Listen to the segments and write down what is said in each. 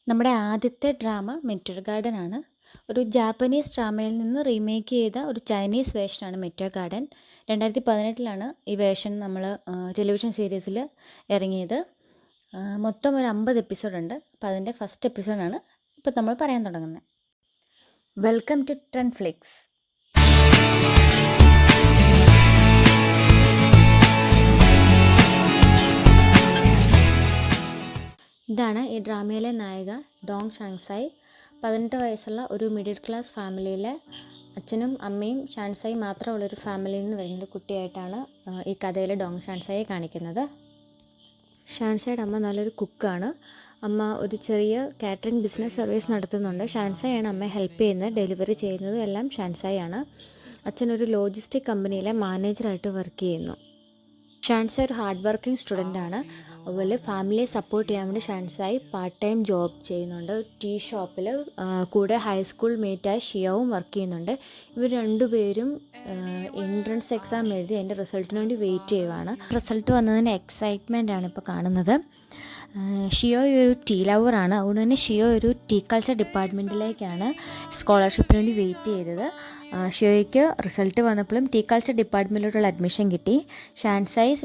നമ്മുടെ ആദ്യത്തെ drama മെറ്റർ garden ആണ്. ഒരു ജാപ്പനീസ് ഡ്രാമയിൽ നിന്ന് റീമേക്ക് ചെയ്ത ഒരു ചൈനീസ് വേർഷനാണ് മെറ്റർ ഗാർഡൻ. 2018 ഈ വേർഷൻ നമ്മൾ ടെലിവിഷൻ സീരീസിൽ ഇറങ്ങിയത്. മൊത്തം ഒരു 50 എപ്പിസോഡുണ്ട്. അപ്പോൾ അതിൻ്റെ ഫസ്റ്റ് എപ്പിസോഡാണ് ഇപ്പോൾ നമ്മൾ പറയാൻ തുടങ്ങുന്നത്. Welcome to Trenflix. ഇതാണ് ഈ ഡ്രാമയിലെ നായിക ഡോങ് ഷാങ്സായ്. 18 വയസ്സുള്ള ഒരു മിഡിൽ ക്ലാസ് ഫാമിലിയിലെ അച്ഛനും അമ്മയും ഷാൻസായി മാത്രമുള്ളൊരു ഫാമിലിയിൽ നിന്ന് വരുന്നൊരു കുട്ടിയായിട്ടാണ് ഈ കഥയിൽ ഡോങ് ഷാൻസായെ കാണിക്കുന്നത്. ഷാൻസായുടെ അമ്മ നല്ലൊരു കുക്കാണ്. അമ്മ ഒരു ചെറിയ കാറ്ററിംഗ് ബിസിനസ് സർവീസ് നടത്തുന്നുണ്ട്. ഷാൻസായാണ് അമ്മയെ ഹെൽപ്പ് ചെയ്യുന്നത്. ഡെലിവറി ചെയ്യുന്നത് എല്ലാം ഷാൻസായാണ്. അച്ഛനൊരു ലോജിസ്റ്റിക് കമ്പനിയിലെ മാനേജറായിട്ട് വർക്ക് ചെയ്യുന്നു. ഷാൻസായ് ഒരു ഹാർഡ് വർക്കിംഗ് സ്റ്റുഡൻ്റാണ്. അതുപോലെ ഫാമിലിയെ സപ്പോർട്ട് ചെയ്യാൻ വേണ്ടി ഷാൻസായ് പാർട്ട് ടൈം ജോബ് ചെയ്യുന്നുണ്ട്. ടീ ഷോപ്പിൽ. കൂടെ ഹൈസ്കൂൾ മേറ്റായ ഷിയാവും വർക്ക് ചെയ്യുന്നുണ്ട്. ഇവർ രണ്ടുപേരും എൻട്രൻസ് എക്സാം എഴുതി അതിൻ്റെ റിസൾട്ടിന് വേണ്ടി വെയിറ്റ് ചെയ്യുവാണ്. റിസൾട്ട് വന്നതിന് എക്സൈറ്റ്മെൻ്റ് ആണ് ഇപ്പോൾ കാണുന്നത്. ഷിയോ ഒരു ടീ ലവറാണ്. അതുകൊണ്ട് തന്നെ ഷിയോ ഒരു ടീ കൾച്ചർ ഡിപ്പാർട്ട്മെൻറ്റിലേക്കാണ് സ്കോളർഷിപ്പിന് വേണ്ടി വെയിറ്റ് ചെയ്തത്. ഷിയോയ്ക്ക് റിസൾട്ട് വന്നപ്പോഴും ടീ കൾച്ചർ ഡിപ്പാർട്ട്മെൻറ്റിലോട്ടുള്ള അഡ്മിഷൻ കിട്ടി. ഷാൻസായ്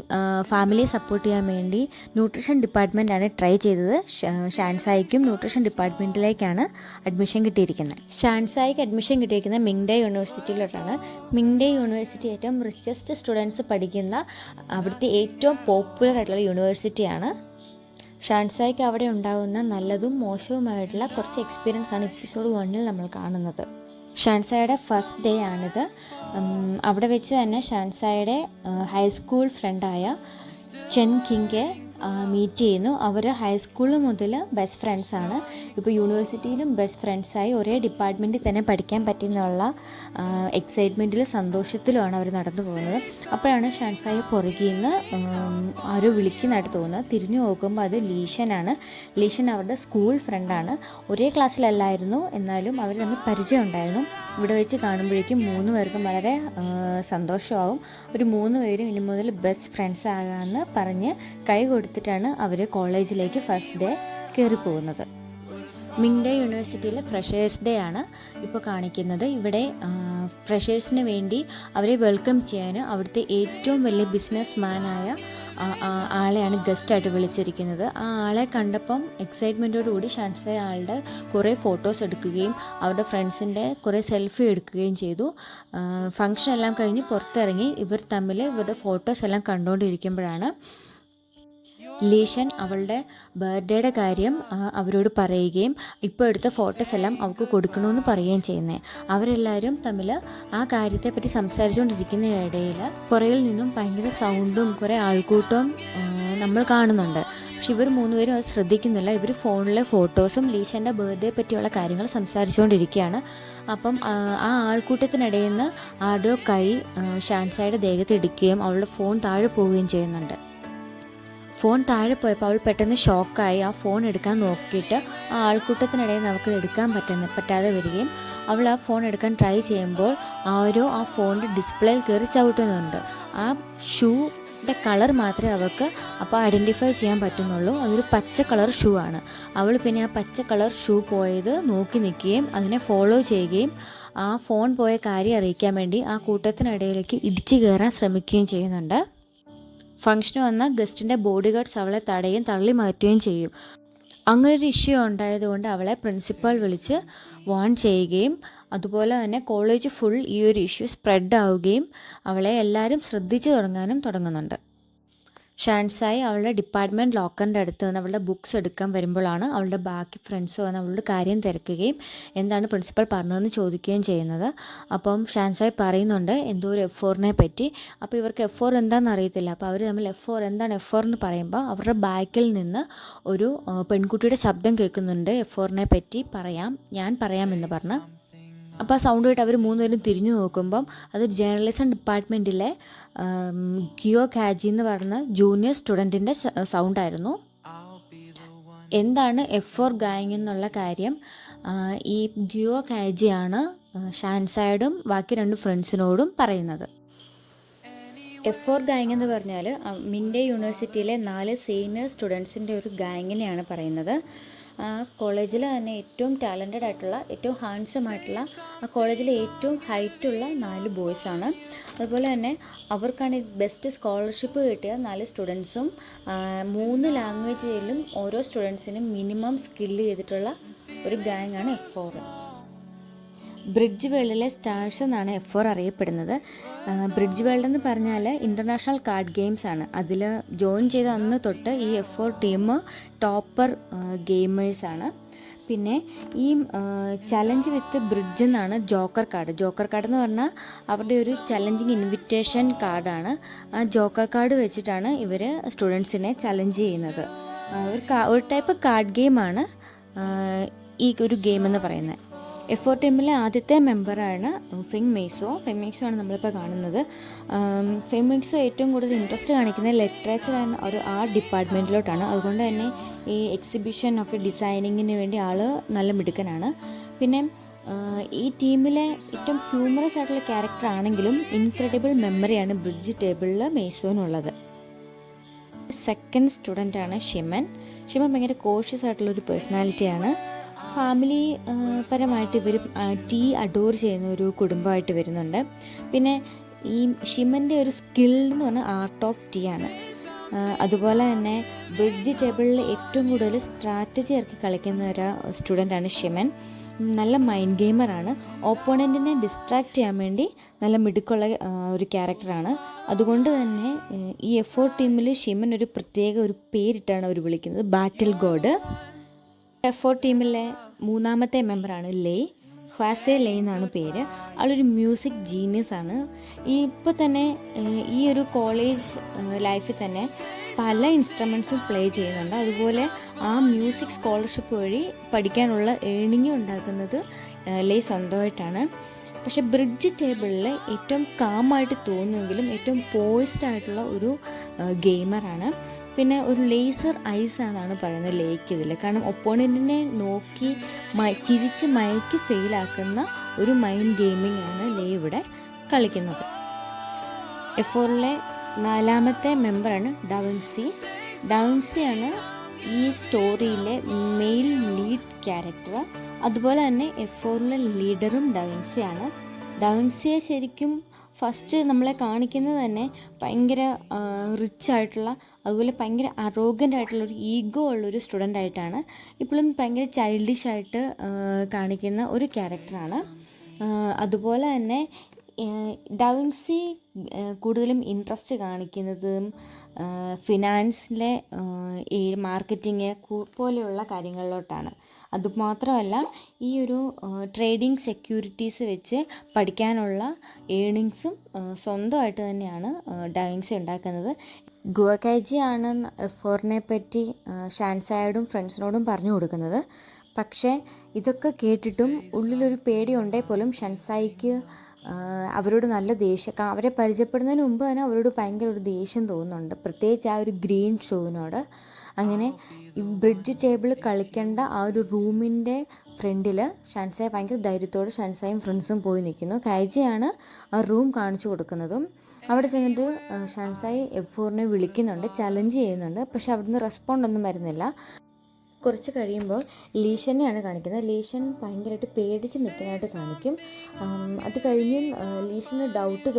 ഫാമിലിയെ സപ്പോർട്ട് ചെയ്യാൻ വേണ്ടി ന്യൂട്രീഷൻ ഡിപ്പാർട്ട്മെൻറ്റാണ് ട്രൈ ചെയ്തത്. ഷാൻസായിക്കും ന്യൂട്രീഷൻ ഡിപ്പാർട്ട്മെൻറ്റിലേക്കാണ് അഡ്മിഷൻ കിട്ടിയിരിക്കുന്നത്. ഷാൻസായിക്ക് അഡ്മിഷൻ കിട്ടിയിരിക്കുന്നത് മിങ്ഡേ യൂണിവേഴ്സിറ്റിയിലോട്ടാണ്. മിങ്ഡേ യൂണിവേഴ്സിറ്റി ഏറ്റവും റിച്ചസ്റ്റ് സ്റ്റുഡൻസ് പഠിക്കുന്ന അവിടുത്തെ ഏറ്റവും പോപ്പുലർ ആയിട്ടുള്ള യൂണിവേഴ്സിറ്റിയാണ്. ഷാൻസായിക്ക് അവിടെ ഉണ്ടാകുന്ന നല്ലതും മോശവുമായിട്ടുള്ള കുറച്ച് എക്സ്പീരിയൻസ് ആണ് എപ്പിസോഡ് 1 നമ്മൾ കാണുന്നത്. ഷാൻസായുടെ ഫസ്റ്റ് ഡേ ആണിത്. അവിടെ വെച്ച് തന്നെ ഷാൻസായുടെ ഹൈസ്കൂൾ ഫ്രണ്ടായ ചെൻ കിങ്കെ മീറ്റ് ചെയ്യുന്നു. അവർ ഹൈസ്കൂൾ മുതൽ ബെസ്റ്റ് ഫ്രണ്ട്സാണ്. ഇപ്പോൾ യൂണിവേഴ്സിറ്റിയിലും ബെസ്റ്റ് ഫ്രണ്ട്സായി ഒരേ ഡിപ്പാർട്ട്മെൻറ്റിൽ തന്നെ പഠിക്കാൻ പറ്റുന്നുള്ള എക്സൈറ്റ്മെൻറ്റിലും സന്തോഷത്തിലുമാണ് അവർ നടന്നു പോകുന്നത്. അപ്പോഴാണ് ഷാൻസായി പുറകിൽ നിന്ന് ആരോ വിളിക്കുന്നതായിട്ട് തോന്നുന്നത്. തിരിഞ്ഞു നോക്കുമ്പോൾ അത് ലീഷനാണ്. ലീഷൻ അവരുടെ സ്കൂൾ ഫ്രണ്ടാണ്. ഒരേ ക്ലാസ്സിലല്ലായിരുന്നു, എന്നാലും അവർ തമ്മിൽ പരിചയം ഉണ്ടായിരുന്നു. ഇവിടെ വെച്ച് കാണുമ്പോഴേക്കും 3 പേർക്കും വളരെ സന്തോഷമാകും. ഒരു 3 പേരും ഇനി മുതൽ ബെസ്റ്റ് ഫ്രണ്ട്സ് ആകാമെന്ന് പറഞ്ഞ് കൈ കൊടുത്തിട്ടാണ് അവർ കോളേജിലേക്ക് ഫസ്റ്റ് ഡേ കയറി പോകുന്നത്. മിങ്ഡേ യൂണിവേഴ്സിറ്റിയിലെ ഫ്രഷേഴ്സ് ഡേ ആണ് ഇപ്പോൾ കാണിക്കുന്നത്. ഇവിടെ ഫ്രഷേഴ്സിന് വേണ്ടി അവരെ വെൽക്കം ചെയ്യാൻ അവിടുത്തെ ഏറ്റവും വലിയ ബിസിനസ് മാനായ ആളെയാണ് ഗസ്റ്റായിട്ട് വിളിച്ചിരിക്കുന്നത്. ആ ആളെ കണ്ടപ്പം എക്സൈറ്റ്മെൻറ്റോടുകൂടി ഷാൻസായ് ആളുടെ കുറേ ഫോട്ടോസ് എടുക്കുകയും അവരുടെ ഫ്രണ്ട്സിൻ്റെ കുറേ സെൽഫി എടുക്കുകയും ചെയ്തു. ഫംഗ്ഷൻ എല്ലാം കഴിഞ്ഞ് പുറത്തിറങ്ങി ഇവർ തമ്മിൽ ഇവരുടെ ഫോട്ടോസ് എല്ലാം കണ്ടുകൊണ്ടിരിക്കുമ്പോഴാണ് ലീഷൻ അവളുടെ ബർത്ത്ഡേയുടെ കാര്യം അവരോട് പറയുകയും ഇപ്പോൾ എടുത്ത ഫോട്ടോസ് എല്ലാം അവൾക്ക് കൊടുക്കണമെന്ന് പറയുകയും ചെയ്യുന്നത്. അവരെല്ലാവരും തമ്മിൽ ആ കാര്യത്തെപ്പറ്റി സംസാരിച്ചുകൊണ്ടിരിക്കുന്ന ഇടയിൽ പുറകിൽ നിന്നും ഭയങ്കര സൗണ്ടും കുറേ ആൾക്കൂട്ടവും നമ്മൾ കാണുന്നുണ്ട്. പക്ഷെ ഇവർ 3 പേരും അത് ശ്രദ്ധിക്കുന്നില്ല. ഇവർ ഫോണിലെ ഫോട്ടോസും ലീഷൻ്റെ ബർത്ത്ഡേ പറ്റിയുള്ള കാര്യങ്ങൾ സംസാരിച്ചുകൊണ്ടിരിക്കുകയാണ്. അപ്പം ആ ആൾക്കൂട്ടത്തിനിടയിൽ നിന്ന് ആരോ കൈ ഷാൻസായുടെ ദേഹത്ത് ഇടിക്കുകയും അവളുടെ ഫോൺ താഴെ പോവുകയും ചെയ്യുന്നുണ്ട്. ഫോൺ താഴെ പോയപ്പോൾ അവൾ പെട്ടെന്ന് ഷോക്കായി ആ ഫോൺ എടുക്കാൻ നോക്കിയിട്ട് ആ ആൾക്കൂട്ടത്തിനിടയിൽ നമുക്ക് എടുക്കാൻ പറ്റാതെ വരികയും അവൾ ആ ഫോൺ എടുക്കാൻ ട്രൈ ചെയ്യുമ്പോൾ ആരോ ആ ഫോണിൻ്റെ ഡിസ്പ്ലേയിൽ കയറി ചവിട്ടുന്നുണ്ട്. ആ ഷൂയുടെ കളർ മാത്രമേ അവൾക്ക് അപ്പോൾ ഐഡൻറ്റിഫൈ ചെയ്യാൻ പറ്റുന്നുള്ളൂ. അതൊരു പച്ച കളർ ഷൂ ആണ്. അവൾ പിന്നെ ആ പച്ച കളർ ഷൂ പോയത് നോക്കി നിൽക്കുകയും അതിനെ ഫോളോ ചെയ്യുകയും ആ ഫോൺ പോയ കാര്യം അറിയിക്കാൻ വേണ്ടി ആ കൂട്ടത്തിനിടയിലേക്ക് ഇടിച്ചു കയറാൻ ശ്രമിക്കുകയും ചെയ്യുന്നുണ്ട്. ഫംഗ്ഷന് വന്ന ഗസ്റ്റിൻ്റെ ബോഡി ഗാർഡ്സ് അവളെ തടയും തള്ളി മാറ്റുകയും ചെയ്യും. അങ്ങനൊരു ഇഷ്യൂ ഉണ്ടായതുകൊണ്ട് അവളെ പ്രിൻസിപ്പൽ വിളിച്ച് വാൺ ചെയ്യുകയും അതുപോലെ തന്നെ കോളേജ് ഫുൾ ഈ ഒരു ഇഷ്യൂ സ്പ്രെഡ് ആവുകയും അവളെ എല്ലാവരും ശ്രദ്ധിച്ചു തുടങ്ങുന്നുണ്ട്. ഷാൻസായ് അവളുടെ ഡിപ്പാർട്ട്മെൻറ്റ് ലോക്കറിൻ്റെ അടുത്ത് നിന്ന് അവളുടെ ബുക്സ് എടുക്കാൻ വരുമ്പോഴാണ് അവളുടെ ബാക്കി ഫ്രണ്ട്സ് വന്ന് അവളുടെ കാര്യം തിരക്കുകയും എന്താണ് പ്രിൻസിപ്പൽ പറഞ്ഞതെന്ന് ചോദിക്കുകയും ചെയ്യുന്നത്. അപ്പം ഷാൻസായ് പറയുന്നുണ്ട് എന്തോ ഒരു F4 പറ്റി. അപ്പോൾ ഇവർക്ക് F4 എന്താണെന്ന് അറിയത്തില്ല. അപ്പോൾ അവർ തമ്മിൽ എന്താണ് F4 എന്ന് പറയുമ്പോൾ അവരുടെ ബാക്കിൽ നിന്ന് ഒരു പെൺകുട്ടിയുടെ ശബ്ദം കേൾക്കുന്നുണ്ട്. F4 പറ്റി ഞാൻ പറയാമെന്ന് പറഞ്ഞ്. അപ്പോൾ ആ സൗണ്ട് കേട്ട് അവർ 3 പേരും തിരിഞ്ഞു നോക്കുമ്പം അത് ജേർണലിസം ഡിപ്പാർട്ട്മെൻറ്റിലെ ഗിയോ കാജി എന്ന് പറഞ്ഞ ജൂനിയർ സ്റ്റുഡൻറ്റിൻ്റെ സൗണ്ടായിരുന്നു. എന്താണ് F4 ഗാങ് എന്നുള്ള കാര്യം ഈ ഗിയോ കാജിയാണ് ഷാൻസായോടും ബാക്കി 2 ഫ്രണ്ട്സിനോടും പറയുന്നത്. F4 ഗാങ് എന്ന് പറഞ്ഞാൽ മിൻഡേ യൂണിവേഴ്സിറ്റിയിലെ 4 സീനിയർ സ്റ്റുഡൻസിൻ്റെ ഒരു ഗാങ്ങിനെയാണ് പറയുന്നത്. ആ കോളേജിൽ തന്നെ ഏറ്റവും ടാലൻറ്റഡ് ആയിട്ടുള്ള, ഏറ്റവും ഹാൻസം ആയിട്ടുള്ള, ആ കോളേജിലെ ഏറ്റവും ഹൈറ്റുള്ള 4 ബോയ്സാണ്. അതുപോലെ തന്നെ അവർക്കാണ് ബെസ്റ്റ് സ്കോളർഷിപ്പ് കിട്ടിയ 4 സ്റ്റുഡൻസും 3 ലാംഗ്വേജിലും ഓരോ സ്റ്റുഡൻസിനും മിനിമം സ്കില്ല് ചെയ്തിട്ടുള്ള ഒരു ഗാങ്ങാണ് F4. ബ്രിഡ്ജ് വേൾഡിലെ സ്റ്റാർസ് എന്നാണ് F4 അറിയപ്പെടുന്നത്. ബ്രിഡ്ജ് വേൾഡ് എന്ന് പറഞ്ഞാൽ ഇൻ്റർനാഷണൽ കാർഡ് ഗെയിംസ് ആണ്. അതിൽ ജോയിൻ ചെയ്ത അന്ന് തൊട്ട് ഈ F4 ടീം ടോപ്പർ ഗെയിമേഴ്സാണ്. പിന്നെ ഈ ചലഞ്ച് വിത്ത് ബ്രിഡ്ജ് എന്നാണ് ജോക്കർ കാർഡ്. ജോക്കർ കാർഡ് എന്ന് പറഞ്ഞാൽ അവരുടെ ഒരു ചലഞ്ചിങ് ഇൻവിറ്റേഷൻ കാർഡാണ്. ആ ജോക്കർ കാർഡ് വെച്ചിട്ടാണ് ഇവർ സ്റ്റുഡൻസിനെ ചലഞ്ച് ചെയ്യുന്നത്. ഒരു ടൈപ്പ് കാർഡ് ഗെയിമാണ് ഈ ഒരു ഗെയിം എന്ന് പറയുന്നത്. F4 ടീമിലെ ആദ്യത്തെ മെമ്പറാണ് ഫെങ് മെയ്സോ. ഫെങ് മെയ്സോ ആണ് നമ്മളിപ്പോൾ കാണുന്നത്. ഫെങ് മെയ്സോ ഏറ്റവും കൂടുതൽ ഇൻട്രസ്റ്റ് കാണിക്കുന്നത് ലിറ്ററേച്ചർ ആൻഡ് ഒരു ആർട്ട് ഡിപ്പാർട്ട്മെൻറ്റിലോട്ടാണ്. അതുകൊണ്ട് തന്നെ ഈ എക്സിബിഷൻ ഒക്കെ ഡിസൈനിങ്ങിന് വേണ്ടി ആൾ നല്ല മിടുക്കനാണ്. പിന്നെ ഈ ടീമിലെ ഏറ്റവും ഹ്യൂമറസ് ആയിട്ടുള്ള ക്യാരക്ടർ ആണെങ്കിലും ഇൻക്രെഡിബിൾ മെമ്മറിയാണ് ബ്രിഡ്ജ് ടേബിളിൽ മെയ്സോനുള്ളത്. സെക്കൻഡ് സ്റ്റുഡൻ്റാണ് ഷിമൻ. ഷിമൻ ഭയങ്കര കോഷ്യസ് ആയിട്ടുള്ളൊരു പേഴ്സണാലിറ്റിയാണ്. ഫാമിലി പരമായിട്ട് ഇവർ ടീ അഡോർ ചെയ്യുന്ന ഒരു കുടുംബമായിട്ട് വരുന്നുണ്ട്. പിന്നെ ഈ ഷിമൻ്റെ ഒരു സ്കിൽ എന്ന് പറഞ്ഞാൽ ആർട്ട് ഓഫ് ടീ ആണ്. അതുപോലെ തന്നെ ബ്രിഡ്ജ് ടേബിളിൽ ഏറ്റവും കൂടുതൽ സ്ട്രാറ്റജി ഇറക്കി കളിക്കുന്ന ഒരു സ്റ്റുഡൻ്റാണ് ഷിമൻ. നല്ല മൈൻഡ് ഗെയിമറാണ്. ഓപ്പോണൻറ്റിനെ ഡിസ്ട്രാക്റ്റ് ചെയ്യാൻ വേണ്ടി നല്ല മിടുക്കുള്ള ഒരു ക്യാരക്ടറാണ്. അതുകൊണ്ട് തന്നെ ഈ F4 ടീമിൽ ഷിമൻ ഒരു പ്രത്യേക ഒരു പേരിട്ടാണ് അവർ വിളിക്കുന്നത്, ബാറ്റിൽ ഗോഡ്. F4 ടീമിലെ 3ാമത്തെ മെമ്പറാണ് ലേ. ഹ്വാസെ ലേ എന്നാണ് പേര്. ആളൊരു മ്യൂസിക് ജീനിയസ് ആണ്. ഇപ്പോൾ തന്നെ ഈ ഒരു കോളേജ് ലൈഫിൽ തന്നെ പല ഇൻസ്ട്രുമെൻസും പ്ലേ ചെയ്യുന്നുണ്ട്. അതുപോലെ ആ മ്യൂസിക് സ്കോളർഷിപ്പ് വഴി പഠിക്കാനുള്ള ഏണിങ് ഉണ്ടാക്കുന്നത് ലേ സ്വന്തമായിട്ടാണ്. പക്ഷെ ബ്രിഡ്ജ് ടേബിളിൽ ഏറ്റവും കാമായിട്ട് തോന്നുമെങ്കിലും ഏറ്റവും പോയിസ്ഡ് ആയിട്ടുള്ള ഒരു ഗെയിമറാണ്. പിന്നെ ഒരു ലേസർ ഐസ് എന്നാണ് പറയുന്നത് ലേക്ക് ഇതിൽ. കാരണം ഒപ്പോണൻറ്റിനെ നോക്കി ചിരിച്ച് മയക്കി ഫെയിലാക്കുന്ന ഒരു മൈൻഡ് ഗെയിമിംഗ് ആണ് ലേ ഇവിടെ കളിക്കുന്നത്. F4ലെ 4ാമത്തെ മെമ്പറാണ് ഡാവിൻസി. ഡാവിൻസിയാണ് ഈ സ്റ്റോറിയിലെ മെയിൽ ലീഡ് ക്യാരക്ടർ. അതുപോലെ തന്നെ F4ലെ ലീഡറും ഡാവിൻസിയാണ്. ഡാവിൻസിയെ ശരിക്കും ഫസ്റ്റ് നമ്മളെ കാണിക്കുന്നത് തന്നെ ഭയങ്കര റിച്ച് ആയിട്ടുള്ള, അതുപോലെ ഭയങ്കര അറോഗൻ്റ് ആയിട്ടുള്ളൊരു ഈഗോ ഉള്ളൊരു സ്റ്റുഡൻ്റ് ആയിട്ടാണ്. ഇപ്പോഴും ഭയങ്കര ചൈൽഡിഷായിട്ട് കാണിക്കുന്ന ഒരു ക്യാരക്ടറാണ്. അതുപോലെ തന്നെ ഡാവിൻസി കൂടുതലും ഇൻട്രസ്റ്റ് കാണിക്കുന്നതും ഫിനാൻസിലെ മാർക്കറ്റിങ് പോലെയുള്ള കാര്യങ്ങളിലോട്ടാണ്. അതുമാത്രമല്ല ഈ ഒരു ട്രേഡിംഗ് സെക്യൂരിറ്റീസ് വെച്ച് പഠിക്കാനുള്ള ഏണിങ്സും സ്വന്തമായിട്ട് തന്നെയാണ് ഡാവിൻസി ഉണ്ടാക്കുന്നത്. ഗുവക്കൈജി ആണ് F4നെ പറ്റി ഷാൻസായോടും ഫ്രണ്ട്സിനോടും പറഞ്ഞു കൊടുക്കുന്നത്. പക്ഷേ ഇതൊക്കെ കേട്ടിട്ടും ഉള്ളിലൊരു പേടിയുണ്ടേ പോലും ഷൻസായിക്ക് അവരോട് നല്ല ദേഷ്യം, അവരെ പരിചയപ്പെടുന്നതിന് മുമ്പ് തന്നെ അവരോട് ഭയങ്കര ഒരു ദേഷ്യം തോന്നുന്നുണ്ട്, പ്രത്യേകിച്ച് ആ ഒരു ഗ്രീൻ ഷോവിനോട്. അങ്ങനെ ഈ ബ്രിഡ്ജ് ടേബിൾ കളിക്കേണ്ട ആ ഒരു റൂമിൻ്റെ ഫ്രണ്ടിൽ ഷാൻസായി ഭയങ്കര ധൈര്യത്തോടെ ഷാൻസായും ഫ്രണ്ട്സും പോയി നിൽക്കുന്നു. കൈജിയാണ് ആ റൂം കാണിച്ചു കൊടുക്കുന്നതും. അവിടെ ചെന്നിട്ട് ഷാൻസായി F4നെ വിളിക്കുന്നുണ്ട്, ചലഞ്ച് ചെയ്യുന്നുണ്ട്. പക്ഷെ അവിടുന്ന് റെസ്പോണ്ട് ഒന്നും വരുന്നില്ല. കുറച്ച് കഴിയുമ്പോൾ ലീഷനെയാണ് കാണിക്കുന്നത്. ലീഷൻ ഭയങ്കരമായിട്ട് പേടിച്ച് നിൽക്കുന്നതായിട്ട് കാണിക്കും. അത് കഴിഞ്ഞ് ലീഷന് ഡൗട്ട്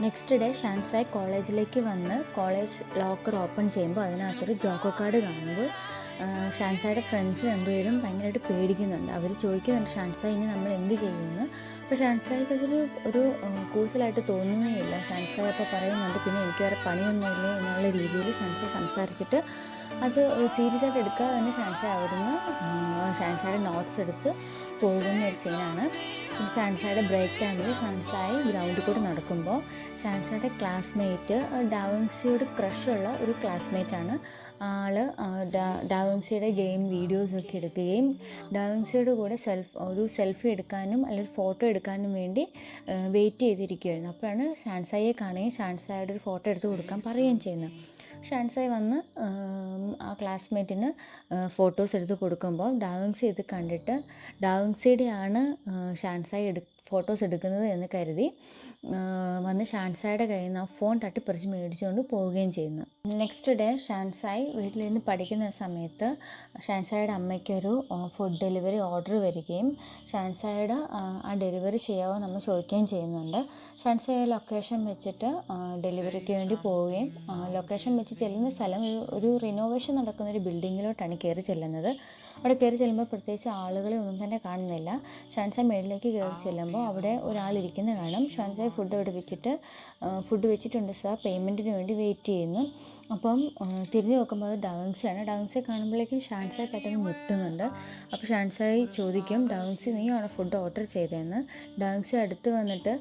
നെക്സ്റ്റ് ഡേ ഷാൻസായ് കോളേജിലേക്ക് വന്ന് കോളേജ് ലോക്കർ ഓപ്പൺ ചെയ്യുമ്പോൾ അതിനകത്തൊരു ജോക്കോ കാർഡ് കാണുമ്പോൾ ഷാൻസായുടെ ഫ്രണ്ട്സ് രണ്ടുപേരും ഭയങ്കരമായിട്ട് പേടിക്കുന്നുണ്ട്. അവർ ചോദിക്കുന്നുണ്ട് ഷാൻസായ് ഇനി നമ്മൾ എന്ത് ചെയ്യുമെന്ന്. അപ്പോൾ ഷാൻസായ്ക്ക് ഒരു കൂസലായിട്ട് തോന്നുന്നേയില്ല. ഷാൻസായ് അപ്പോൾ പറയുന്നുണ്ട് പിന്നെ എനിക്ക് വേറെ പണിയൊന്നുമില്ല എന്നുള്ള രീതിയിൽ ഷാൻസായ് സംസാരിച്ചിട്ട് അത് സീരിയസ് ആയിട്ട് എടുക്കാതെ തന്നെ ഷാൻസായ് അവിടുന്ന് ഷാൻസായുടെ നോട്ട്സ് എടുത്ത് പോകുന്ന ഒരു സീനാണ്. പിന്നെ ഷാൻസായുടെ ബ്രേക്ക് ടൈമിൽ ഷാൻസായി ഗ്രൗണ്ടിൽ കൂടെ നടക്കുമ്പോൾ ഷാൻസായുടെ ക്ലാസ്മേറ്റ് ഡാവിൻസിയോട് ക്രഷുള്ള ഒരു ക്ലാസ്മേറ്റാണ്. ആൾ ഡാവിൻസിയുടെ ഗെയിം വീഡിയോസൊക്കെ എടുക്കുകയും ഡാവിൻസിയുടെ കൂടെ ഒരു സെൽഫി എടുക്കാനും അല്ലെങ്കിൽ ഫോട്ടോ എടുക്കാനും വേണ്ടി വെയിറ്റ് ചെയ്തിരിക്കുകയായിരുന്നു. അപ്പോഴാണ് ഷാൻസായിയെ കാണുകയും ഷാൻസായുടെ ഒരു ഫോട്ടോ എടുത്ത് കൊടുക്കാൻ പറയുകയും ചെയ്യുന്നത്. ഷാൻസായ് വന്ന് ആ ക്ലാസ്മേറ്റിന് ഫോട്ടോസ് എടുത്ത് കൊടുക്കുമ്പോൾ ഡാവിൻസി ഇത് കണ്ടിട്ട് ഡാവിൻസിയുടെയാണ് ഷാൻസായ് ഫോട്ടോസ് എടുക്കുന്നത് എന്ന് കരുതി വന്ന് ഷാൻസായുടെ കയ്യിൽ നിന്ന് ആ ഫോൺ തട്ടിപ്പറിച്ച് മേടിച്ചുകൊണ്ട് പോവുകയും ചെയ്യുന്നു. നെക്സ്റ്റ് ഡേ ഷാൻസായ് വീട്ടിലിരുന്ന് പഠിക്കുന്ന സമയത്ത് ഷാൻസായുടെ അമ്മയ്ക്കൊരു ഫുഡ് ഡെലിവറി ഓർഡർ വരികയും ഷാൻസായുടെ ആ ഡെലിവറി ചെയ്യാവോ നമ്മൾ ചോദിക്കുകയും ചെയ്യുന്നുണ്ട്. ഷാൻസായ ലൊക്കേഷൻ വെച്ചിട്ട് ഡെലിവറിക്ക് വേണ്ടി പോവുകയും ലൊക്കേഷൻ വെച്ച് ചെല്ലുന്ന സ്ഥലം ഒരു റിനോവേഷൻ നടക്കുന്ന ഒരു ബിൽഡിങ്ങിലോട്ടാണ് കയറി ചെല്ലുന്നത്. അവിടെ കയറി ചെല്ലുമ്പോൾ പ്രത്യേകിച്ച് ആളുകളെ ഒന്നും തന്നെ കാണുന്നില്ല. ഷാൻസായ് മേളിലേക്ക് കയറി ചെല്ലുമ്പോൾ അവിടെ ഒരാളിരിക്കുന്ന കാണും. ഷാൻസായ് ഫുഡ് വെച്ചിട്ടുണ്ട് സാർ, പേയ്മെൻറ്റിന് വേണ്ടി വെയിറ്റ് ചെയ്യുന്നു. അപ്പം തിരിഞ്ഞു നോക്കുമ്പോൾ അത് ഡാവിൻസിയാണ്. ഡാവിൻസിയെ കാണുമ്പോഴേക്കും ഷാൻസായ് പെട്ടെന്ന് നിർത്തുന്നുണ്ട്. അപ്പോൾ ഷാൻസായ് ചോദിക്കും ഡാവിൻസി നീയാണോ ഫുഡ് ഓർഡർ ചെയ്തതെന്ന്. ഡാവിൻസി അടുത്ത് വന്നിട്ട്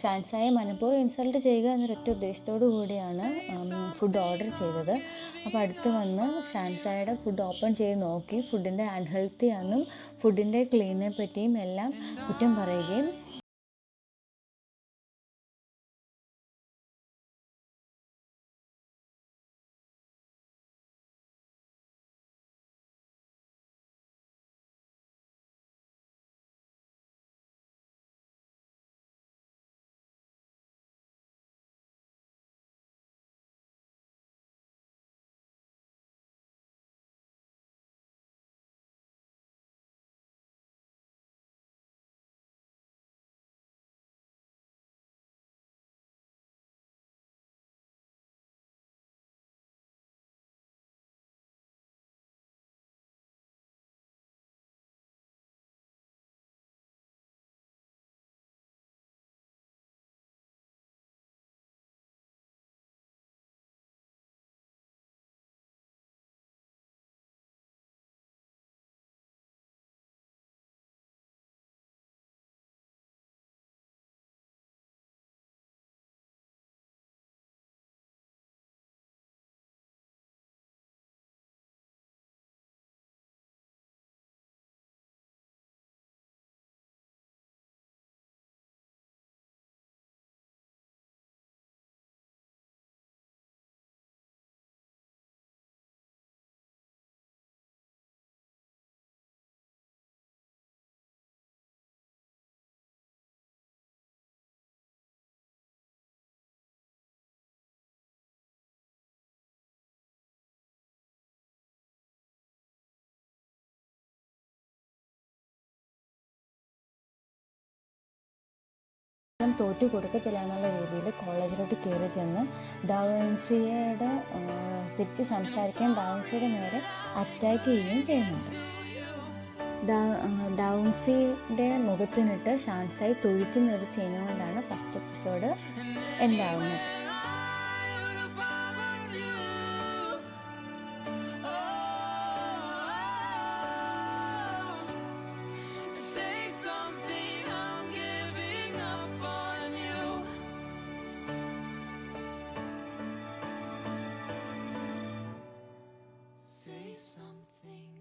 ഷാൻസായെ മനഃപൂർവ്വം ഇൻസൾട്ട് ചെയ്യുക എന്നൊരൊറ്റ ഉദ്ദേശത്തോടു കൂടിയാണ് ഫുഡ് ഓർഡർ ചെയ്തത്. അപ്പോൾ അടുത്ത് വന്ന് ഷാൻസായുടെ ഫുഡ് ഓപ്പൺ ചെയ്ത് നോക്കി ഫുഡിൻ്റെ അൺഹെൽത്തി ആണെന്നും ഫുഡിൻ്റെ ക്ലീനിനെ പറ്റിയും എല്ലാം കുറ്റം പറയുകയും തോറ്റു കൊടുക്കത്തില്ല എന്നുള്ള രീതിയിൽ കോളേജിലോട്ട് കയറി ചെന്ന് ഡാവിൻസിയുടെ തിരിച്ച് സംസാരിക്കാൻ ഡാവിൻസിയുടെ നേരെ അറ്റാക്ക് ചെയ്യുകയും ചെയ്യുന്നുണ്ട്. ഡാവിൻസിയുടെ മുഖത്തിനിട്ട് ഷാൻസായ് തൊഴിക്കുന്ന ഒരു സീൻ കൊണ്ടാണ് ഫസ്റ്റ് എപ്പിസോഡ് എൻഡാവുന്നത്. Say something.